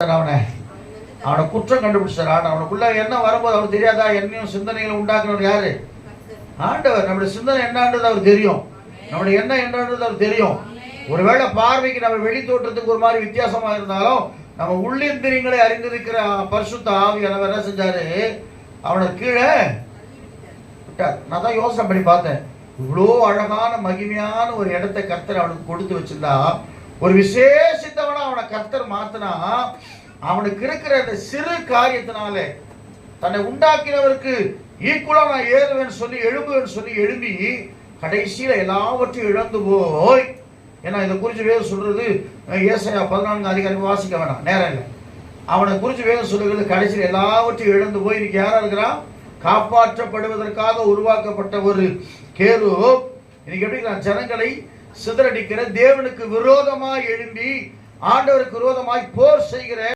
அவனை குற்றம் கண்டுபிடிச்சார். அவனுக்குள்ள என்ன வரும்போது அவர் தெரியாதா? என்னையும் சிந்தனைகளை உண்டாக்குறவர் யாரு? ஆண்டவர். நம்முடைய சிந்தனை என்னன்றது அவர் தெரியும், நம்முடைய எண்ணம் என்னன்றது அவர் தெரியும். ஒருவேளை பார்வைக்கு நம்ம வெளி தோற்றத்துக்கு ஒரு மாதிரி வித்தியாசமா இருந்தாலும் நம்ம உள்ளிந்திரியங்களை அறிந்திருக்கிற பரிசுத்த ஆவியானவர் என்ன செஞ்சாரு? அவனை கீழே விட்டார். நான் தான் யோசனை பண்ணி பார்த்தேன், இவ்வளோ அழகான மகிமையான ஒரு இடத்தை கர்த்தர் அவனுக்கு கொடுத்து வச்சிருந்தா, ஒரு விசேஷித்தவனா அவனை கர்த்தர் மாத்தினா, அவனுக்கு இருக்கிற அந்த சிறு காரியத்தினாலே தன்னை உண்டாக்கினவருக்கு ஈக்குவலா நான் ஏறுவேன்னு சொல்லி எழும்புவேன்னு சொல்லி எழும்பி கடைசியில எல்லாவற்றையும் இழந்து போய், ஏன்னா இதை குறித்து வேதம் சொல்றது ஏசாயா 14 அதிகாரம் வாசிக்க வேணாம், நேரம் இல்லை. அவனை குறித்து வேதம் சொல்லுகிறது கடைசியில் எல்லாவற்றையும் இழந்து போய் இன்னைக்கு யாரா இருக்கிறான்? காப்பாற்றப்படுவதற்காக உருவாக்கப்பட்ட ஒரு கேரு இன்னைக்கு எப்படி ஜனங்களை சிதறடிக்கிற, தேவனுக்கு விரோதமாய் எழும்பி ஆண்டவருக்கு விரோதமாய் போர் செய்கிற